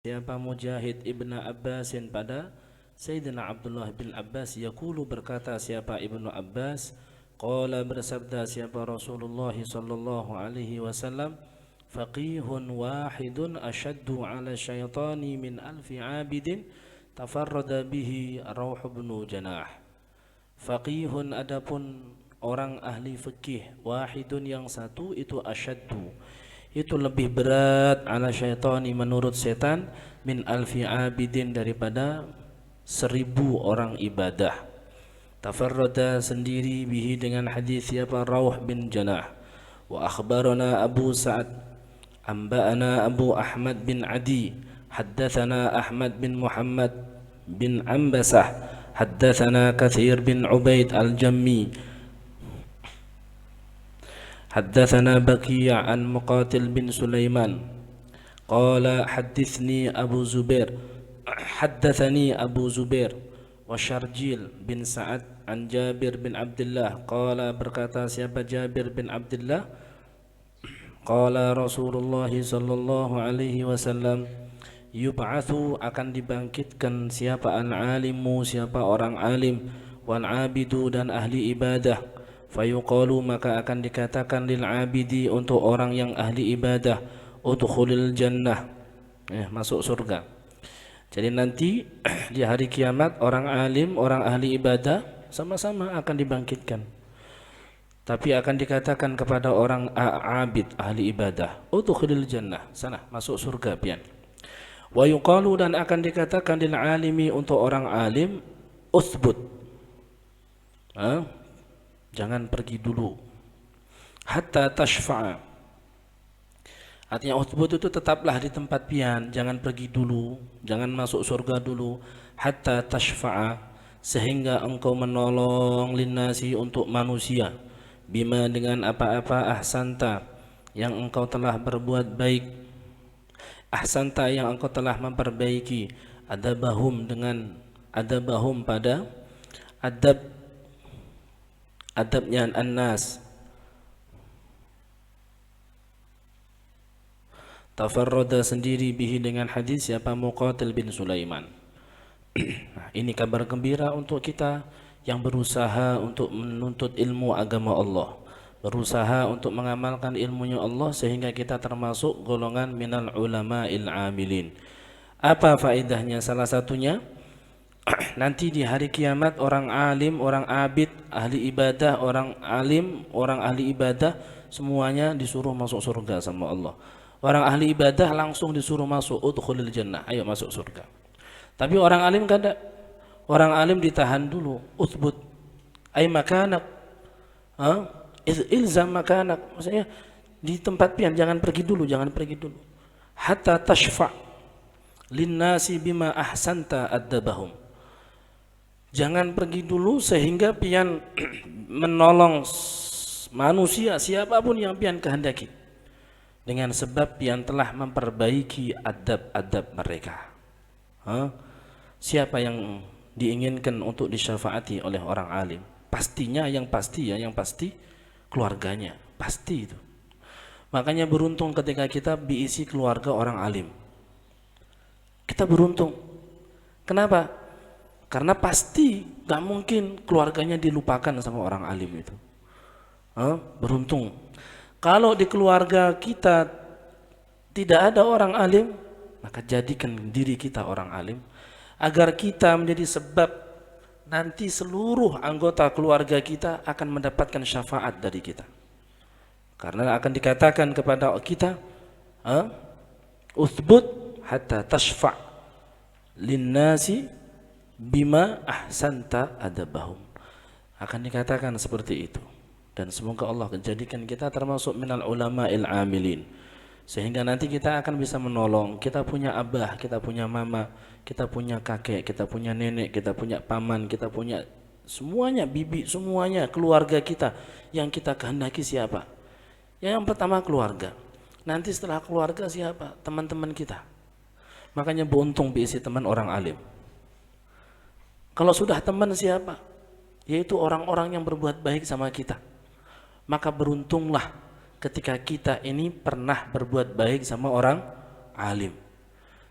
Siapa Mujahid ibn Abbasin pada Sayyidina Abdullah bin Abbas yaqulu berkata siapa Ibnu Abbas qala bersabda siapa Rasulullah sallallahu alaihi wasallam faqihun wahidun ashaddu ala syaitani min alfi abidin tafarrada bihi Rauh bin Janah. Faqihun adapun orang ahli fikih wahidun yang satu itu asyaddu itu lebih berat ala syaitani menurut setan min alfi abidin daripada 1000 orang ibadah. Tafarrada sendiri bihi dengan hadis siapa Rauh bin Janah. Wa akhbarana Abu Sa'ad amba'ana Abu Ahmad bin Adi haddatsana Ahmad bin Muhammad bin Ambasah haddatsana Katsir bin Ubaid al-Jammi حدثنا بكي عن مقاتل بن سليمان قال حدثني أبو زبير وشرجيل بن سعد عن جابر بن عبد الله قال berkata siapa Jabir bin Abdullah qala Rasulullah sallallahu alaihi wasallam yub'atsu akan dibangkitkan siapa al-alimu siapa orang alim wal abidu dan ahli ibadah. Fayuqalu maka akan dikatakan lil abidi untuk orang yang ahli ibadah udkhulil jannah masuk surga. Jadi nanti di hari kiamat orang alim orang ahli ibadah sama-sama akan dibangkitkan, tapi akan dikatakan kepada orang abid ahli ibadah udkhulil jannah sana masuk surga pian. Wa yuqalu dan akan dikatakan lil alimi untuk orang alim uthbut jangan pergi dulu hatta tashfa'a, artinya uthbut itu tetaplah di tempat pian, jangan pergi dulu, jangan masuk surga dulu, hatta tashfa'a sehingga engkau menolong linnasi untuk manusia bima dengan apa-apa ahsanta yang engkau telah berbuat baik, ahsanta yang engkau telah memperbaiki adabahum dengan adabahum pada adabnya an-nas. Tafarrada sendiri bihi dengan hadis siapa Muqatil bin Sulaiman. Nah, ini kabar gembira untuk kita yang berusaha untuk menuntut ilmu agama Allah, berusaha untuk mengamalkan ilmunya Allah sehingga kita termasuk golongan minal ulama'il amilin. Apa faedahnya? Salah satunya nanti di hari kiamat orang alim, orang abid, ahli ibadah, orang alim, orang ahli ibadah semuanya disuruh masuk surga sama Allah. Orang ahli ibadah langsung disuruh masuk udkhulil jannah, ayo masuk surga. Tapi orang alim kada. Orang alim ditahan dulu, uthbut ay makanak. Ilzam makanak, maksudnya di tempat pian, jangan pergi dulu, jangan pergi dulu. Hatta tashfa' linnasi bima ahsanta adabahum. Jangan pergi dulu sehingga pian menolong manusia siapapun yang pian kehendaki dengan sebab pian telah memperbaiki adab-adab mereka. Siapa yang diinginkan untuk disyafaati oleh orang alim? Pastinya yang pasti keluarganya, pasti itu. Makanya beruntung ketika kita diisi keluarga orang alim. Kita beruntung. Kenapa? Karena pasti gak mungkin keluarganya dilupakan sama orang alim itu. Beruntung. Kalau di keluarga kita tidak ada orang alim, maka jadikan diri kita orang alim agar kita menjadi sebab nanti seluruh anggota keluarga kita akan mendapatkan syafaat dari kita. Karena akan dikatakan kepada kita, uthbut hatta tashfa' linnasi bima ahsanta adabahum. Akan dikatakan seperti itu. Dan semoga Allah jadikan kita termasuk minal ulama'il amilin, sehingga nanti kita akan bisa menolong. Kita punya abah, kita punya mama, kita punya kakek, kita punya nenek, kita punya paman, kita punya semuanya, bibi, semuanya keluarga kita yang kita kehendaki siapa? Yang pertama keluarga. Nanti setelah keluarga siapa? Teman-teman kita. Makanya beruntung diisi teman orang alim. Kalau sudah teman siapa? Yaitu orang-orang yang berbuat baik sama kita. Maka beruntunglah ketika kita ini pernah berbuat baik sama orang alim.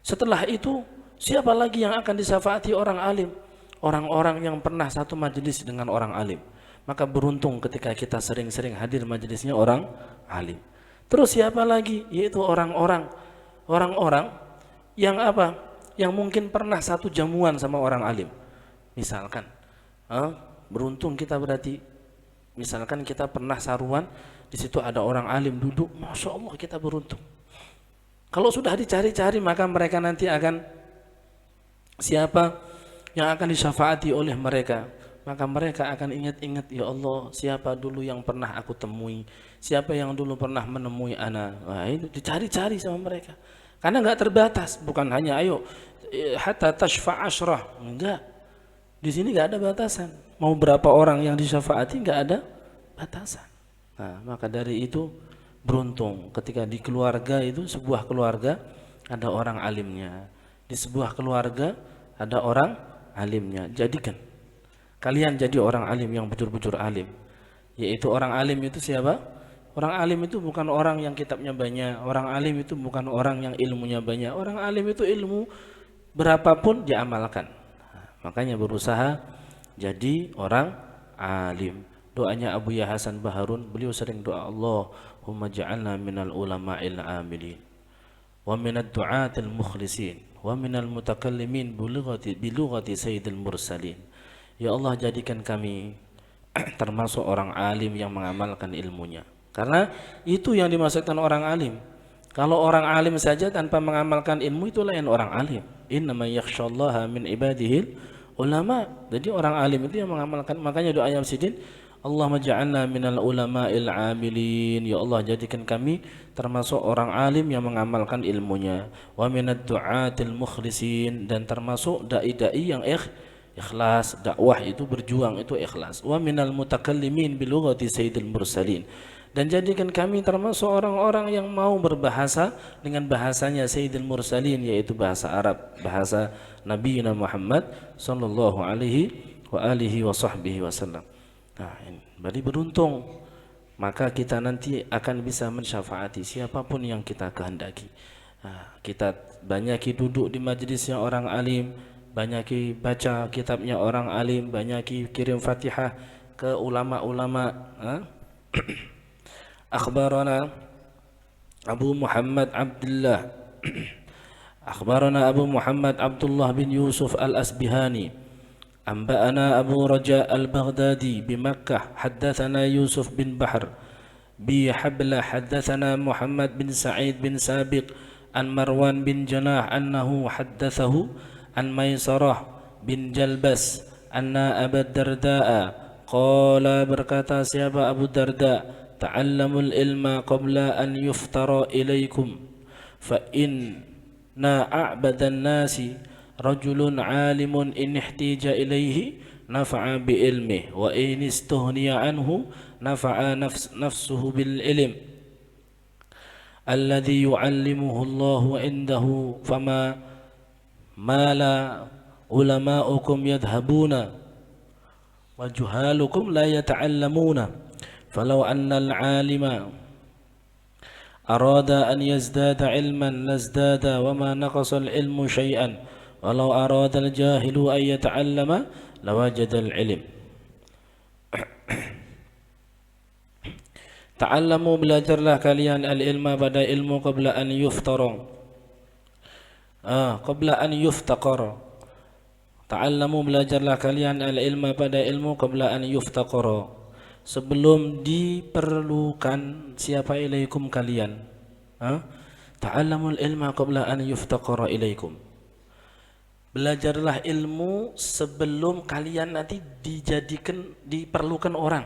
Setelah itu siapa lagi yang akan disyafaati orang alim? Orang-orang yang pernah satu majelis dengan orang alim. Maka beruntung ketika kita sering-sering hadir majelisnya orang alim. Terus siapa lagi? Yaitu orang-orang yang apa? Yang mungkin pernah satu jamuan sama orang alim. Misalkan, beruntung kita berarti. Misalkan kita pernah saruan, di situ ada orang alim duduk, masya Allah kita beruntung. Kalau sudah dicari-cari maka mereka nanti akan siapa yang akan disyafaati oleh mereka. Maka mereka akan ingat-ingat, ya Allah siapa dulu yang pernah aku temui, siapa yang dulu pernah menemui ana. Wah, itu dicari-cari sama mereka. Karena enggak terbatas, bukan hanya ayo hatta tashfa' asyrah, enggak. Di sini enggak ada batasan. Mau berapa orang yang disyafaati enggak ada batasan. Nah, maka dari itu beruntung ketika di keluarga itu, sebuah keluarga ada orang alimnya. Di sebuah keluarga ada orang alimnya. Jadikan kalian jadi orang alim yang bujur-bujur alim. Yaitu orang alim itu siapa? Orang alim itu bukan orang yang kitabnya banyak. Orang alim itu bukan orang yang ilmunya banyak. Orang alim itu ilmu berapapun diamalkan. Nah, makanya berusaha jadi orang alim. Doanya Abu Ya Hasan Baharun, beliau sering doa, Allahumma ja'alna minal ulama'il amilin wa minad du'atil mukhlisin wa minal mutakallimin bilughati sayyidil mursalin. Ya Allah, jadikan kami termasuk orang alim yang mengamalkan ilmunya. Karena itu yang dimaksudkan orang alim. Kalau orang alim saja tanpa mengamalkan ilmu, itu lain orang alim. Innama yakhshallaha min ibadihil ulama. Jadi orang alim itu yang mengamalkan. Makanya doa yang sidin, Allahumma ja'alna minal ulama'il amilin. Ya Allah, jadikan kami termasuk orang alim yang mengamalkan ilmunya. Wa minad du'atil mukhlisin, dan termasuk dai-dai yang ikhlas. Dakwah itu berjuang itu ikhlas. Wa minal mutakallimin bilughati sayyidil mursalin, dan jadikan kami termasuk orang-orang yang mau berbahasa dengan bahasanya sayyidil mursalin, yaitu bahasa Arab, bahasa Nabi Muhammad sallallahu alaihi wa alihi wa sahbihi wasallam. Nah, ini berarti beruntung. Maka kita nanti akan bisa mensyafaati siapapun yang kita kehendaki. Nah, kita banyaki duduk di majelisnya orang alim, banyaki baca kitabnya orang alim, banyaki kirim Fatihah ke ulama-ulama. Akhbarana Abu Muhammad Abdullah Akhbarana Abu Muhammad Abdullah bin Yusuf al-Asbihani أنبأنا أبو رجاء البغدادي بمكة حدثنا يوسف بن بحر بحبل حدثنا محمد بن سعيد بن سابق عن مروان بن جناح أنه حدثه عن ميسرة بن جلبس أن أبا الدرداء قال berkata siapa Abu Darda, ta'allamul ilma qabla an yuftara ilaikum fa inna a'badan nasi rajulun alimun in ihtija ilaihi nafa'a bi ilmihi wa in istuhniya anhu nafa'a nafsuhu bil ilm alladhi yu'allimuhu Allahu indahu fama mala ulama'ukum yadhhabuna wa juhalukum la yata'allamuna falau anna al-'alima arada an yazdada ilman lazdada wa ma naqasa al-ilmu shay'an walau arada al-jahilu an yata'allama lawajada al-ilm. Ta'allamu, belajarlah kalian al-ilma pada ilmu qabla an yuftara, qabla an yuftaqara. Ta'allamu, belajarlah kalian al-ilma pada ilmu qabla an yuftaqara, sebelum diperlukan siapa ilaikum kalian. Ta'allamul ilma qabla an yuftaqara ilaikum. Belajarlah ilmu sebelum kalian nanti diperlukan orang.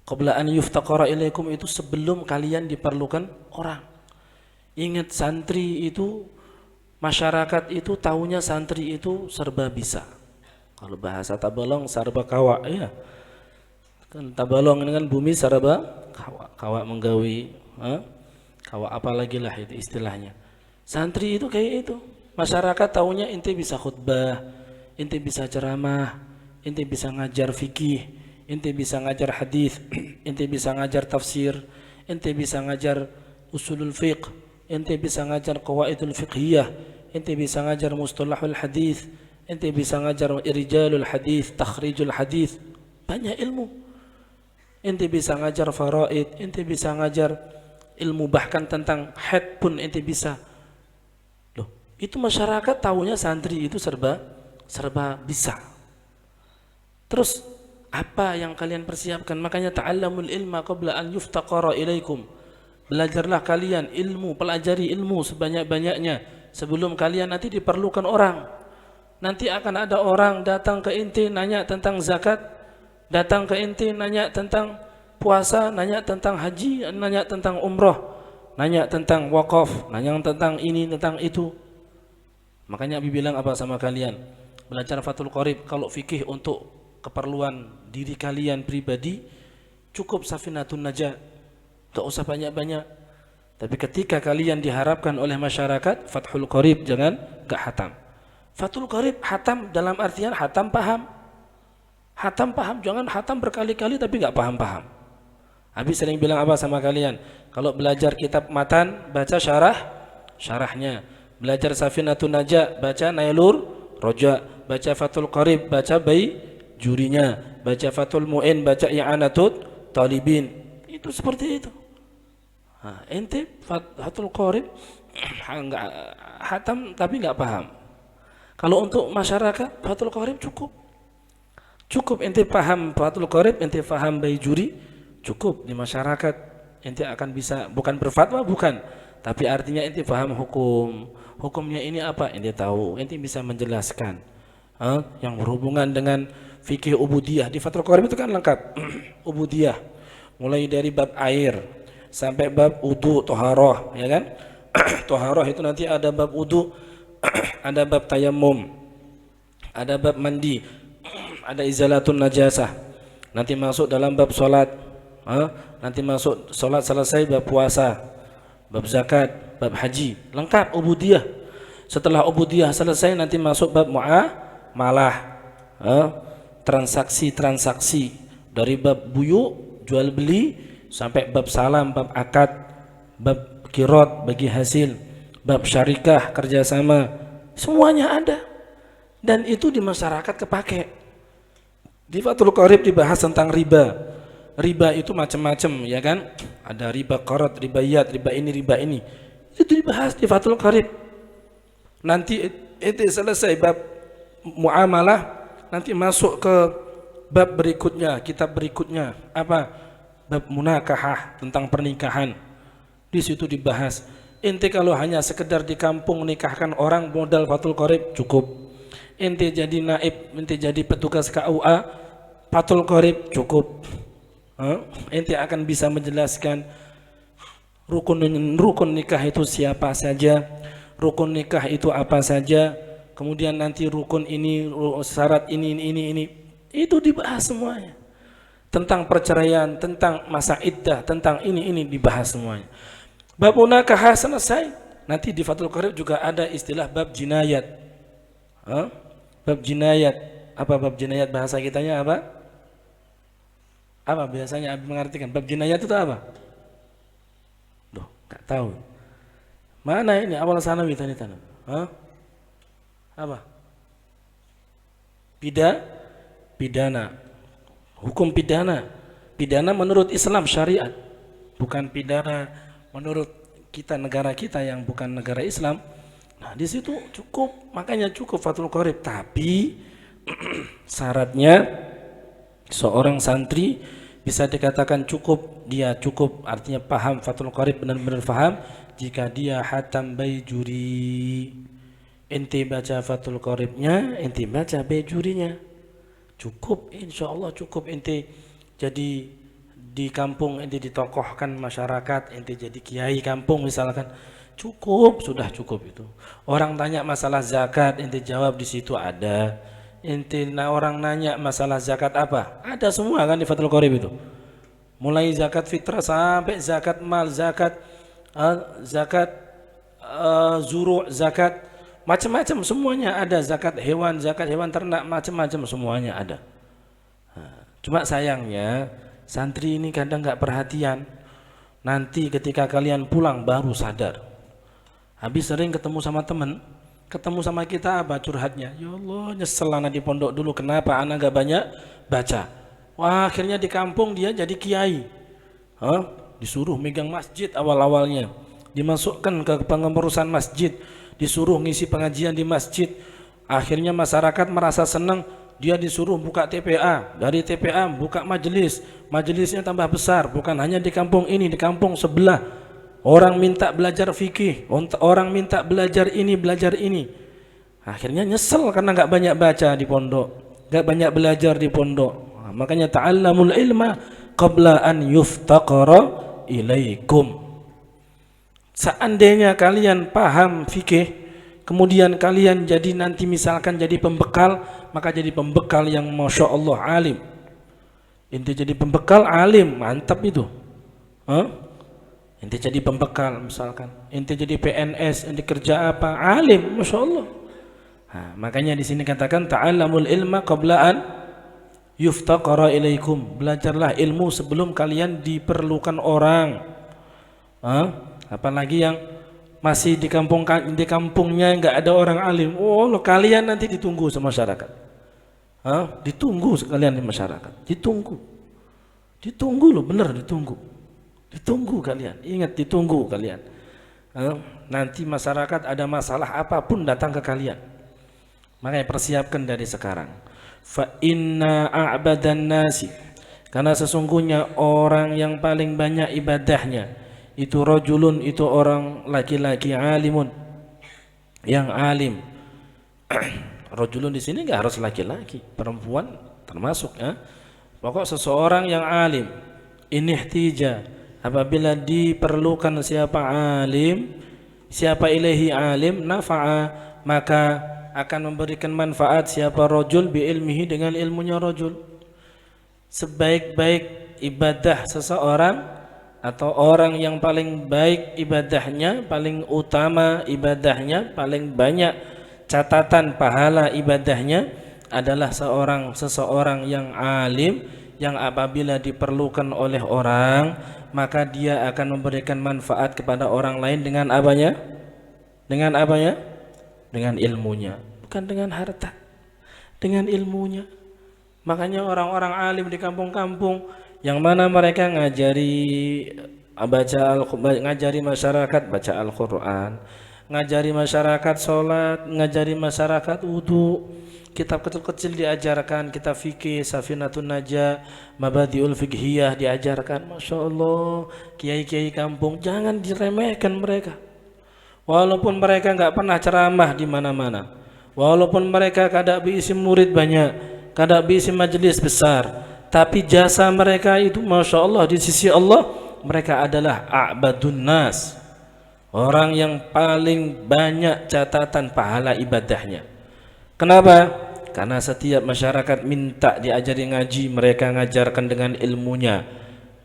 Qabla an yuftaqara ilaikum itu sebelum kalian diperlukan orang. Ingat, santri itu, masyarakat itu taunya santri itu serba bisa. Kalau bahasa Tabalong serba kawa, ya. Kan Tabalong ini kan bumi serba kawa, kawa menggawi, kawa apalagi lah itu istilahnya. Santri itu kayak itu. Masyarakat taunya ente bisa khutbah, ente bisa ceramah, ente bisa ngajar fikih, ente bisa ngajar hadis, ente bisa ngajar tafsir, ente bisa ngajar usulul fiqh, ente bisa ngajar qawaidul fiqhiyah, ente bisa ngajar mustalahul hadis, ente bisa ngajar rijalul hadis, takhrijul hadis, banyak ilmu. Ente bisa ngajar faraid, ente bisa ngajar ilmu bahkan tentang haid pun ente bisa. Loh, itu masyarakat tahunya santri itu serba bisa. Terus apa yang kalian persiapkan? Makanya ta'allamul ilma qabla an yuftaqara ilaikum. Belajarlah kalian ilmu, pelajari ilmu sebanyak-banyaknya sebelum kalian nanti diperlukan orang. Nanti akan ada orang datang ke inti nanya tentang zakat, datang ke inti nanya tentang puasa, nanya tentang haji, nanya tentang umroh, nanya tentang wakaf, nanya tentang ini, tentang itu. Makanya Abi bilang apa sama kalian? Belajar Fathul Qorib kalau fikih untuk keperluan diri kalian pribadi cukup Safinatun Najah, tak usah banyak-banyak. Tapi ketika kalian diharapkan oleh masyarakat Fathul Qorib, jangan gak hatam. Fathul Qorib hatam dalam artian hatam paham. Hatam paham, jangan hatam berkali-kali tapi gak paham-paham. Habis sering bilang apa sama kalian? Kalau belajar kitab matan, baca syarahnya. Belajar Safinatun Najah, baca Nailur Roja. Baca Fathul Qorib, baca jurinya, baca Fathul Mu'in, baca I'anatut Talibin. Itu seperti itu. Ente Fathul Qorib enggak hatam tapi enggak paham. Kalau untuk masyarakat Fathul Qorib cukup ente paham Fathul Qorib, ente paham juri, cukup di masyarakat ente akan bisa, bukan berfatwa bukan, tapi artinya ente paham hukumnya ini apa, ente tahu, ente bisa menjelaskan yang berhubungan dengan fikih ubudiyah. Di Fathul Qorib itu kan lengkap. Ubudiyah mulai dari bab air sampai bab wudu, toharoh, ya kan? Toharoh itu nanti ada bab wudu, ada bab tayammum, ada bab mandi, ada izalatun najasah. Nanti masuk dalam bab sholat, nanti masuk sholat selesai bab puasa, bab zakat, bab haji, lengkap ubudiyah. Setelah ubudiyah selesai nanti masuk bab muamalah, transaksi dari bab buyu, jual beli, sampai bab salam, bab akad, bab kirot bagi hasil, bab syarikah kerjasama, semuanya ada. Dan itu di masyarakat kepake. Di Fathul Qorib dibahas tentang riba. Riba itu macam-macam, ya kan? Ada riba qarad, riba yad, riba ini. Itu dibahas di Fathul Qorib. Nanti itu selesai bab muamalah, nanti masuk ke bab berikutnya, kitab berikutnya apa? Bab munakahah, tentang pernikahan. Di situ dibahas. Ente kalau hanya sekedar di kampung nikahkan orang modal Fathul Qorib cukup. Ente jadi naib, ente jadi petugas KUA, Fathul Qorib cukup. Ente akan bisa menjelaskan rukun nikah itu siapa saja, rukun nikah itu apa saja, kemudian nanti rukun ini, syarat ini, itu dibahas semuanya. Tentang perceraian, tentang masa iddah, tentang ini dibahas semuanya. Bab munakahah selesai, nanti di Fathul Qorib juga ada istilah bab jinayat. Bab jinayat, apa bab jinayat bahasa kitanya apa? Apa biasanya Abi mengartikan bab jinayat itu apa? Duh, enggak tahu. Mana ini awal sanawi tadi tanam? Apa? Pidana. Hukum pidana. Pidana menurut Islam syariat, bukan pidana menurut kita, negara kita yang bukan negara Islam. Nah, di situ cukup, makanya cukup Fathul Qorib. Tapi syaratnya seorang santri bisa dikatakan cukup, dia cukup artinya paham Fathul Qorib, benar-benar paham jika dia hatam juri. Ente baca Fathul Qoribnya, ente baca jurinya, cukup, insya Allah cukup. Ente jadi di kampung, ente ditokohkan masyarakat, ente jadi kiai kampung misalkan, cukup, sudah cukup itu. Orang tanya masalah zakat, ente jawab di situ ada. Ente orang nanya masalah zakat apa, ada semua kan di Fathul Qorib itu. Mulai zakat fitrah sampai zakat mal, zakat zuru', zakat macam-macam semuanya ada. Zakat hewan ternak, macam-macam semuanya ada. Cuma sayangnya santri ini kadang nggak perhatian. Nanti ketika kalian pulang baru sadar. Habis sering ketemu sama teman, Ketemu sama kita apa curhatnya? Ya Allah, nyesel anak di pondok dulu, kenapa anak gak banyak baca? Wah, akhirnya di kampung dia jadi kiai. Hah? Disuruh megang masjid awal-awalnya, dimasukkan ke pengurusan masjid, disuruh ngisi pengajian di masjid. Akhirnya masyarakat merasa senang, dia disuruh buka TPA, dari TPA buka majelis, majelisnya tambah besar, bukan hanya di kampung ini, di kampung sebelah. Orang minta belajar fikih, orang minta belajar ini, belajar ini. Akhirnya nyesel karena nggak banyak baca di pondok, nggak banyak belajar di pondok. Nah, makanya ta'allamul ilma qabla an yuftaqara ilaikum. Seandainya kalian paham fikih, kemudian kalian jadi nanti misalkan jadi pembekal, maka jadi pembekal yang masya Allah alim. Inti jadi pembekal alim, mantap itu. Inti jadi pembekal misalkan, inti jadi PNS, inti kerja apa, alim, masya Allah. Nah, makanya di sini katakan ta'allamul ilma qabla an yuftaqara ilaikum. Belajarlah ilmu sebelum kalian diperlukan orang. Apalagi yang masih di kampungnya nggak ada orang alim. Oh, kalian nanti ditunggu sama masyarakat. Ditunggu sekalian di masyarakat. Ditunggu loh, bener ditunggu. Ditunggu kalian, ingat ditunggu kalian. Nanti masyarakat ada masalah apapun datang ke kalian. Makanya persiapkan dari sekarang. Fa inna a'badan nasi, karena sesungguhnya orang yang paling banyak ibadahnya itu rajulun, itu orang laki-laki alimun, yang alim. Rajulun di sini enggak harus laki-laki, perempuan termasuk ya. Pokok seseorang yang alim, inihtija, apabila diperlukan siapa alim, siapa ilahi alim, nafa'a, maka akan memberikan manfaat siapa rajul bi ilmihi, dengan ilmunya rajul. Sebaik-baik ibadah seseorang atau orang yang paling baik ibadahnya, paling utama ibadahnya, paling banyak catatan pahala ibadahnya adalah seseorang yang alim, yang apabila diperlukan oleh orang maka dia akan memberikan manfaat kepada orang lain dengan apanya? Dengan apanya? Dengan ilmunya, bukan dengan harta, dengan ilmunya. Makanya orang-orang alim di kampung-kampung yang mana mereka ngajari masyarakat baca Al-Quran, ngajari masyarakat sholat, ngajari masyarakat wudu, kitab kecil-kecil diajarkan, kitab fikih, Safinatun Najah, Mabadiul Fiqhiyah diajarkan. Masya Allah, kiai-kiai kampung jangan diremehkan mereka. Walaupun mereka nggak pernah ceramah di mana-mana, walaupun mereka kada diisi murid banyak, kada diisi majelis besar, tapi jasa mereka itu Masya Allah di sisi Allah, mereka adalah a'badun nas, orang yang paling banyak catatan pahala ibadahnya. Kenapa? Karena setiap masyarakat minta diajari ngaji, mereka ngajarkan dengan ilmunya.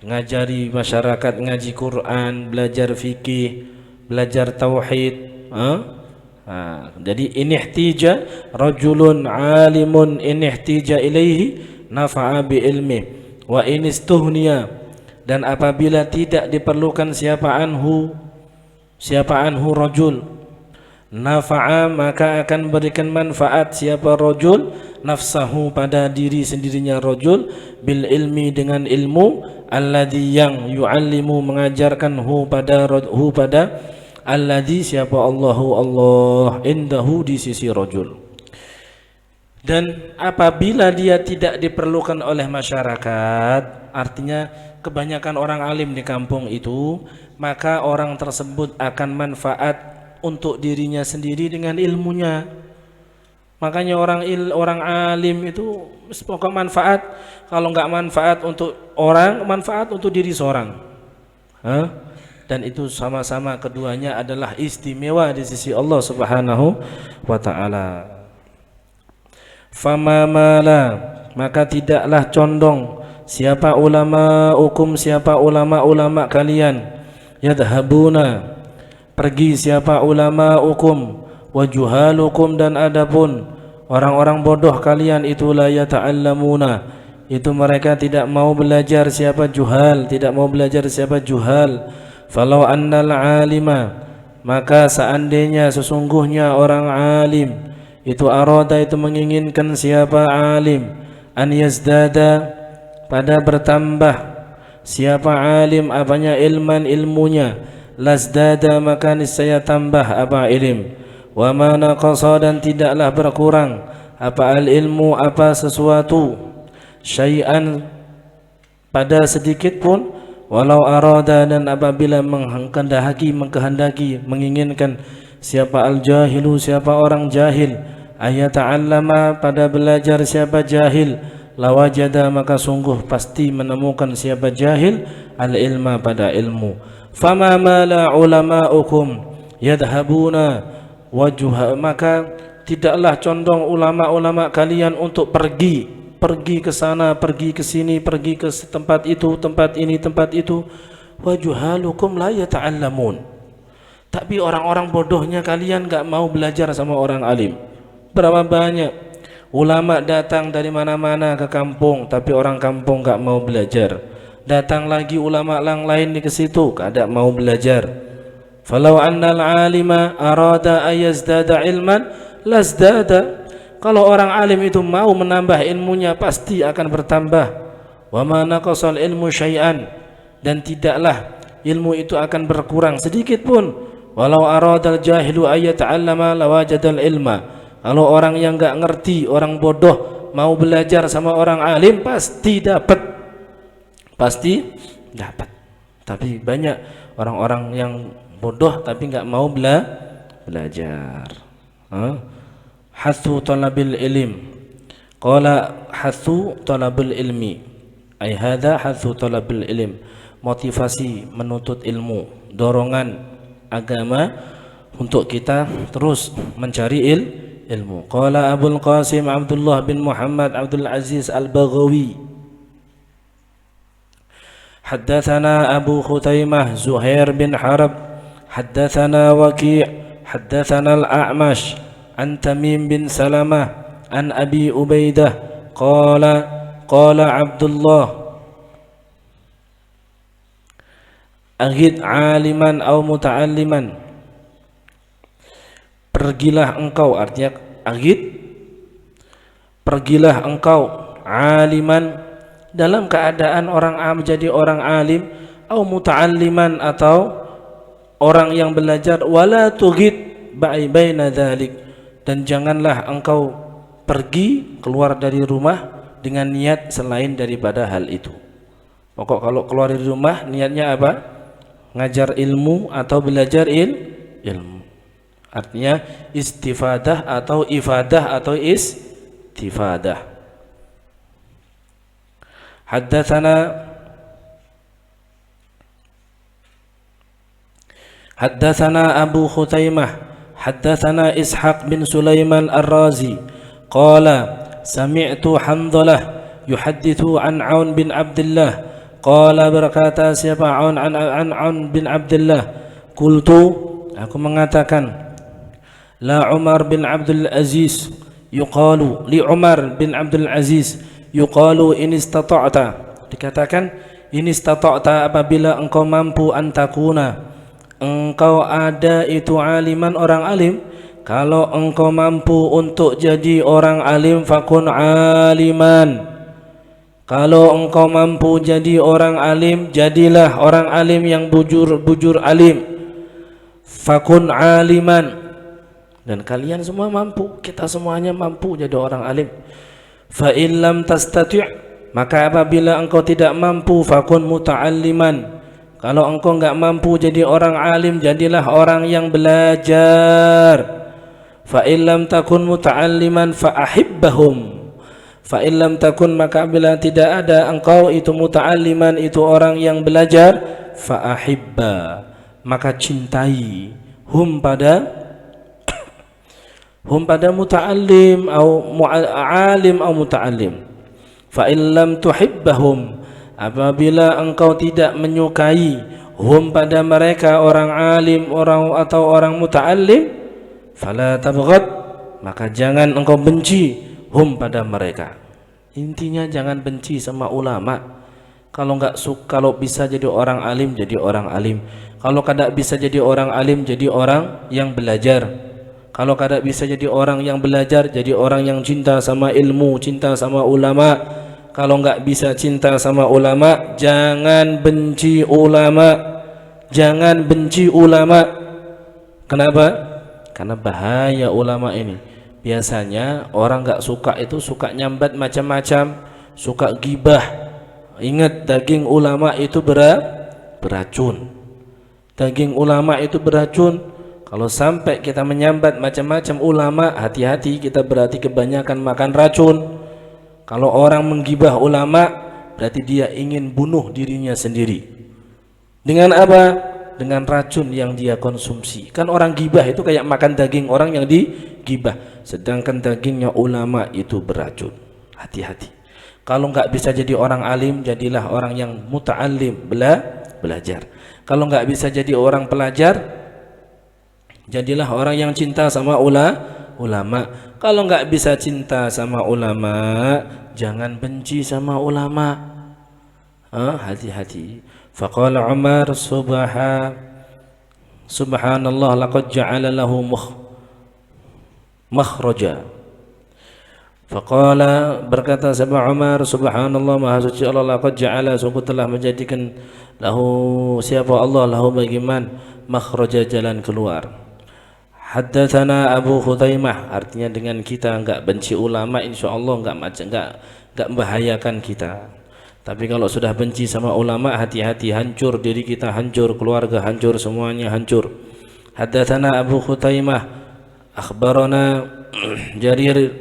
Ngajari masyarakat ngaji Quran, belajar fikih, belajar tauhid. Jadi inihtija rajulun alimun inihtija ilaihi nafa'a bi ilmi wa inistuhniya, dan apabila tidak diperlukan siapa anhu rajul, nafa'a, maka akan berikan manfaat siapa rajul nafsahu, pada diri sendirinya rajul, bil ilmi, dengan ilmu, alladhi, yang yu'allimu, mengajarkan pada alladhi, siapa Allah indahu, di sisi rajul. Dan apabila dia tidak diperlukan oleh masyarakat, artinya kebanyakan orang alim di kampung itu, maka orang tersebut akan manfaat untuk dirinya sendiri dengan ilmunya. Makanya orang alim itu pokok manfaat. Kalau enggak manfaat untuk orang, manfaat untuk diri seorang. Dan itu sama-sama keduanya adalah istimewa di sisi Allah Subhanahu wa ta'ala. Fama mala, maka tidaklah condong siapa ulama kalian, yadhabuna, pergi siapa ulama hukum, wajuhalukum, dan adapun orang-orang bodoh kalian itu la yata'allamuna, itu mereka tidak mau belajar siapa juhal, tidak mau belajar siapa juhal. Falau annal alima, maka seandainya sesungguhnya orang alim itu arada itu menginginkan siapa alim an yazdada pada bertambah siapa alim apanya ilman ilmunya lazdada maka niscaya tambah apa ilim wa ma naqasa dan tidaklah berkurang apa al ilmu apa sesuatu syai'an pada sedikit pun walau arada dan apabila mengkehendaki menginginkan siapa al jahilu siapa orang jahil ayata'allama pada belajar siapa jahil lawajada maka sungguh pasti menemukan siapa jahil al ilma pada ilmu fama mala ulama'ukum yadhabuna wajuha maka tidaklah condong ulama-ulama kalian untuk pergi ke sana, pergi ke sini, pergi ke tempat itu, tempat ini, tempat itu. Wajuhalukum la yata'allamun. Tapi orang-orang bodohnya kalian enggak mau belajar sama orang alim. Berapa banyak ulama datang dari mana-mana ke kampung, tapi orang kampung enggak mau belajar. Datang lagi ulama yang lain ke situ, enggak mau belajar. Falau annal alima arada ayazdada ilman lazdada. Kalau orang alim itu mau menambah ilmunya pasti akan bertambah. Wa ma naqasal ilmu syai'an dan tidaklah ilmu itu akan berkurang sedikit pun. Walau aradal jahilu ayata'allama lawajadal ilma. Kalau orang yang enggak ngerti, orang bodoh mau belajar sama orang alim pasti dapat. Pasti dapat. Tapi banyak orang-orang yang bodoh tapi enggak mau belajar. Hathu talabil ilm. Qala hathu talabul ilmi. Ai hadza hathu talabil ilm. Motivasi menuntut ilmu, dorongan agama untuk kita terus mencari ilmu. Qala Abul Qasim Abdullah bin Muhammad Abdul Aziz Al-Baghawi. Haddatsana Abu Khutaimah Zuhair bin Harb. Haddatsana Waqi'. Haddatsana Al-A'mash an Tamim bin Salamah an Abi Ubaidah qala Abdullah aghid aliman aw muta'alliman. Pergilah engkau, artinya aghid, pergilah engkau aliman dalam keadaan orang menjadi orang alim, aw muta'alliman atau orang yang belajar, wala tughid baina dzalik. Dan janganlah engkau pergi keluar dari rumah dengan niat selain daripada hal itu. Pokok kalau keluar dari rumah niatnya apa? Ngajar ilmu atau belajar ilmu. Artinya istifadah atau ifadah atau istifadah. Haddatsana Abu Khutaimah Haddatsana Ishaq bin Sulaiman Ar-Razi qala sami'tu Hamdalah yuhaddithu an Aun bin Abdullah qala berkata siapa Aun an Aun bin Abdullah qultu aku mengatakan la Umar bin Abdul Aziz yuqalu li Umar bin Abdul Aziz yuqalu in istata'ta, dikatakan in istata'ta apabila engkau mampu antakuna engkau ada itu aliman orang alim. Kalau engkau mampu untuk jadi orang alim fakun aliman. Kalau engkau mampu jadi orang alim, jadilah orang alim yang bujur alim. Fakun aliman. Dan kalian semua mampu, kita semuanya mampu jadi orang alim. Fa in lam tastati', maka apabila engkau tidak mampu fakun muta'alliman. Kalau engkau enggak mampu jadi orang alim, jadilah orang yang belajar. Fa illam takun muta'alliman fa ahibbahum. Fa illam takun, maka bila tidak ada engkau itu muta'alliman, itu orang yang belajar, fa ahibba, maka cintai hum pada muta'allim atau alim atau muta'allim. Fa illam tuhibbahum, apabila engkau tidak menyukai hum pada mereka orang alim atau orang muta'allim, fala tabghad, maka jangan engkau benci hum pada mereka. Intinya jangan benci sama ulama. Kalau bisa jadi orang alim, jadi orang alim. Kalau kada bisa jadi orang alim, jadi orang yang belajar. Kalau kada bisa jadi orang yang belajar, jadi orang yang cinta sama ilmu, cinta sama ulama. Kalau nggak bisa cinta sama ulama, jangan benci ulama. Jangan benci ulama. Kenapa? Karena bahaya ulama ini. Biasanya orang nggak suka itu suka nyambat macam-macam, suka gibah. Ingat, daging ulama itu beracun. Daging ulama itu beracun. Kalau sampai kita menyambat macam-macam ulama, hati-hati, kita berarti kebanyakan makan racun. Kalau orang menggibah ulama, berarti dia ingin bunuh dirinya sendiri. Dengan apa? Dengan racun yang dia konsumsi. Kan orang gibah itu kayak makan daging orang yang digibah. Sedangkan dagingnya ulama itu beracun. Hati-hati. Kalau nggak bisa jadi orang alim, jadilah orang yang muta'allim, belajar. Kalau nggak bisa jadi orang pelajar, jadilah orang yang cinta sama ulama. Kalau nggak bisa cinta sama ulama, jangan benci sama ulama. Hati-hati. Faqala Umar subhanallah laqad ja'ala lahu makhraja. Faqala, berkata sahabat Umar, subhanallah, maha suci Allah, laqad ja'ala, sungguh telah menjadikan lahu, siapa Allah, lahu bagiman, makhraja, jalan keluar. Haddatsana Abu Khutaimah, artinya dengan kita enggak benci ulama, insyaallah enggak membahayakan kita. Tapi kalau sudah benci sama ulama, hati-hati, hancur diri kita, hancur keluarga, hancur semuanya, hancur. Haddatsana Abu Khutaimah akhbarana Jarir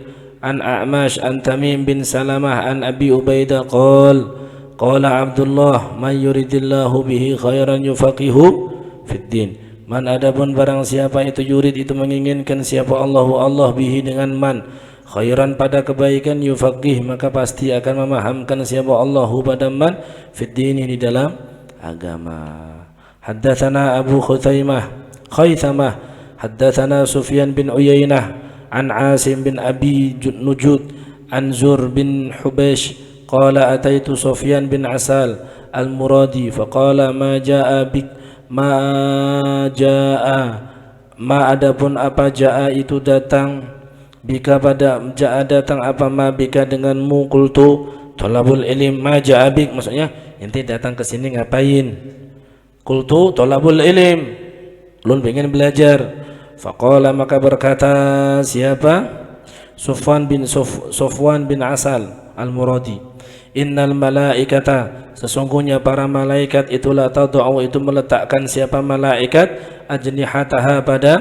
an A'mash an Tamim bin Salamah an Abi Ubaidah qala Abdullah man yuridillahu bihi khairan yufaqihu fid din. Man, adapun barang siapa itu yurid, itu menginginkan siapa Allah bihi dengan man khairan, pada kebaikan, yufaqih, maka pasti akan memahamkan siapa Allahu pada man fid din, di dalam agama. Haddatsana Abu Khuthaimah haddatsana Sufyan bin Uyainah an Asim bin Abi Nujud an Zur bin Hubaysh qala ataitu Sufyan bin Asal al-Muradi faqala ma adapun apa jaa itu datang, bika pada jaa datang apa ma bika denganmu, qultu thalabul ilm, ma jaa bik, maksudnya ente datang ke sini ngapain? Qultu thalabul ilm, ulun pengen belajar. Faqala, maka berkata siapa? Sufwan bin Asal al-Muradi, innal malaikata, sesungguhnya para malaikat itulah tad'u, itu meletakkan siapa malaikat, ajnihataha, pada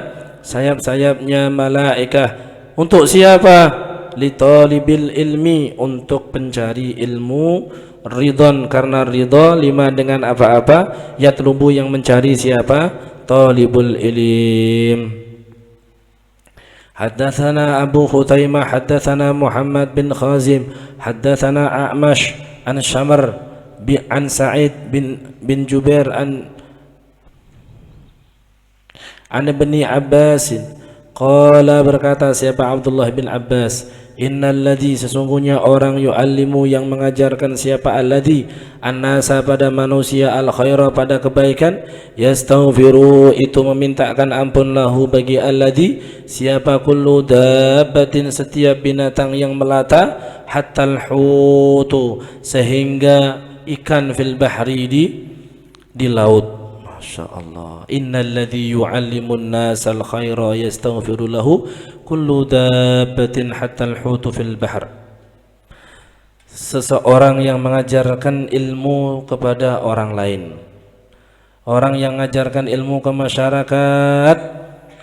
sayap-sayapnya malaikah. Untuk siapa? Li talibil ilmi, untuk pencari ilmu, ridon, karena ridha, lima, dengan apa-apa, yatlubu, yang mencari siapa? Talibul ilim. Haddatsana Abu Khutaimah haddatsana Muhammad bin Khazim haddatsana A'mash an Shamr an Sa'id bin Jubair an Ibni Abbas qala, berkata siapa? Abdullah bin Abbas, innal ladzi, sesungguhnya orang, yu'allimu, yang mengajarkan siapa? Alladzi, annasa, pada manusia, al khaira, pada kebaikan, yastaghfiru, itu memintakan ampun, lahu, bagi alladzi, siapa? Kullu dabbatin, setiap binatang yang melata, hatta al-hutu, sehingga ikan, fil bahri, di laut. Masya Allah. Innal ladzi yu'allimun nasa al khaira yastaghfiru lahu kullu dabbatin hatta al-hutu fil bahr. Seseorang yang mengajarkan ilmu kepada orang lain, orang yang mengajarkan ilmu ke masyarakat,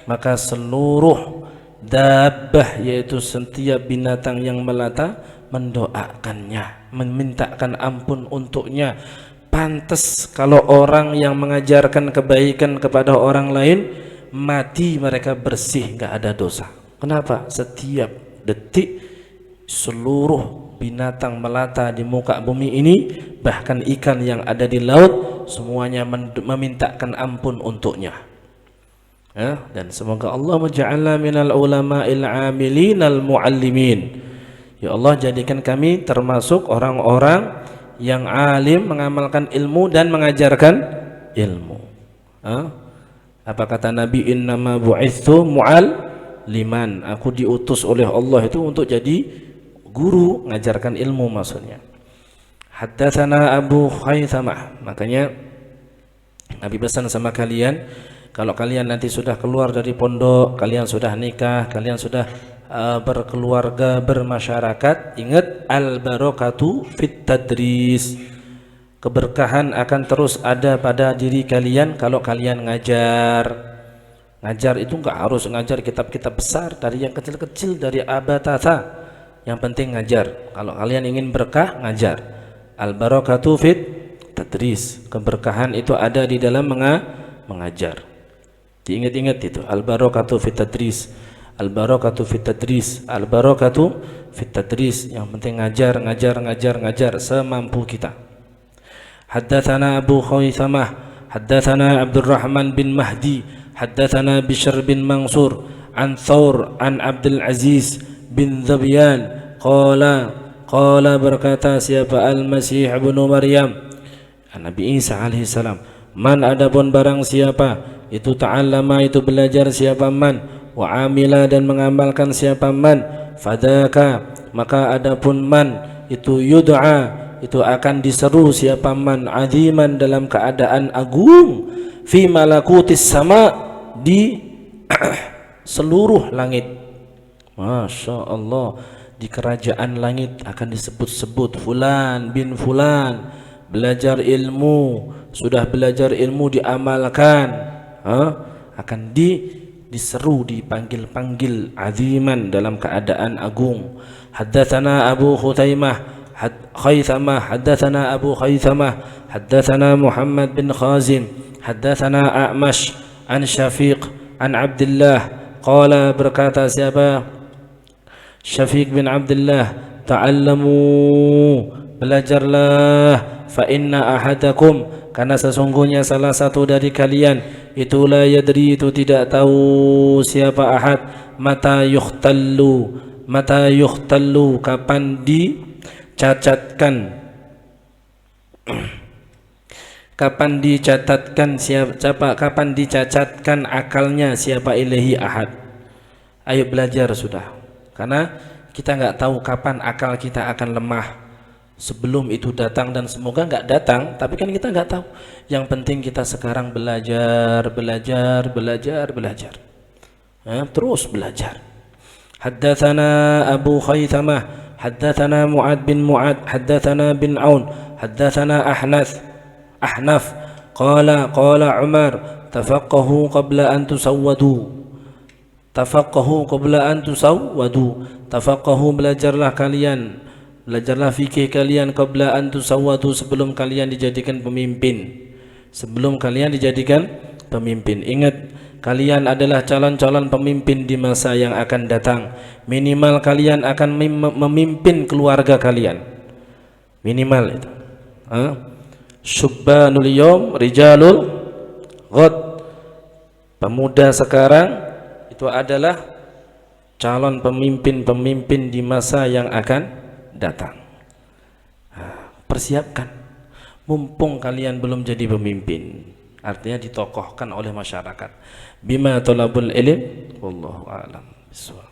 maka seluruh dabbah, yaitu setiap binatang yang melata, mendoakannya, memintakan ampun untuknya. Pantas kalau orang yang mengajarkan kebaikan kepada orang lain mati, mereka bersih, nggak ada dosa. Kenapa? Setiap detik seluruh binatang melata di muka bumi ini, bahkan ikan yang ada di laut, semuanya memintakan ampun untuknya. Dan semoga Allah menja'alna minal ulama'il amilin al muallimin. Ya Allah, jadikan kami termasuk orang-orang yang alim, mengamalkan ilmu dan mengajarkan ilmu. Apa kata Nabi, innama bu'itsu mu'alliman, aku diutus oleh Allah itu untuk jadi guru, ngajarkan ilmu maksudnya. Haddatsana Abu Khaythamah, makanya Nabi pesan sama kalian, kalau kalian nanti sudah keluar dari pondok, kalian sudah nikah, kalian sudah berkeluarga, bermasyarakat, ingat al-barakatu fit tadris, keberkahan akan terus ada pada diri kalian kalau kalian ngajar. Ngajar itu enggak harus ngajar kitab-kitab besar, dari yang kecil-kecil, dari abatata, yang penting ngajar. Kalau kalian ingin berkah, ngajar. Al-barakatu fit tadris, keberkahan itu ada di dalam mengajar. Diingat-ingat itu, al-barakatu fit tadris, al-barakatu fit tadris, al-barakatu fit tadris, yang penting ngajar, ngajar, ngajar, ngajar semampu kita. Haddatsana Abu Khaythamah, haddatsana Abdurrahman bin Mahdi, haddatsana Bishr bin Mansur, an Thawr, an Abdul Aziz bin Zabyan, qala berkata siapa Al-Masih ibnu Maryam, Nabi Isa alaihi salam, man adapun barang siapa itu ta'allama, itu belajar siapa man, wa amila dan mengamalkan siapa man, fadaka maka adapun man itu yud'a, itu akan diseru siapa man, aziman dalam keadaan agung, fi malakutis sama, di seluruh langit. Masya Allah, di kerajaan langit akan disebut-sebut fulan bin fulan, belajar ilmu, sudah belajar ilmu diamalkan, akan diseru, dipanggil-panggil aziman dalam keadaan agung. Haddatsana Abu Khaythamah, haddatsana Abu Khaythamah, haddatsana Muhammad bin Khazim, haddatsana A'mash an Syafiq an Abdullah, qala berkata siapa Syafiq bin Abdullah, ta'allamu, belajarlah, fa inna ahadakum, karena sesungguhnya salah satu dari kalian itu la yadri, itu tidak tahu siapa ahad, mata yukhtallu, kapan dicacatkan, kapan dicacatkan akalnya siapa ilahi ahad. Ayo belajar sudah, karena kita nggak tahu kapan akal kita akan lemah, sebelum itu datang, dan semoga nggak datang, tapi kan kita nggak tahu. Yang penting kita sekarang belajar, terus belajar. Haddatsana Abu Khaythamah, haddatsana Mu'ad bin Mu'ad, haddatsana bin Aun, haddatsana Ahnaf, qala Umar, tafaqahu qabla an tusawwadu, tafaqahu belajarlah kalian, belajarlah fikih kalian, qabla an tusawwadu, sebelum kalian dijadikan pemimpin. Ingat, kalian adalah calon-calon pemimpin di masa yang akan datang. Minimal kalian akan memimpin keluarga kalian, minimal itu. Syubbanul yawm rijalul ghad, pemuda sekarang itu adalah calon pemimpin di masa yang akan datang. Persiapkan, mumpung kalian belum jadi pemimpin, artinya ditokohkan oleh masyarakat. Bima talabul ilm, wallahu a'lam bishawab.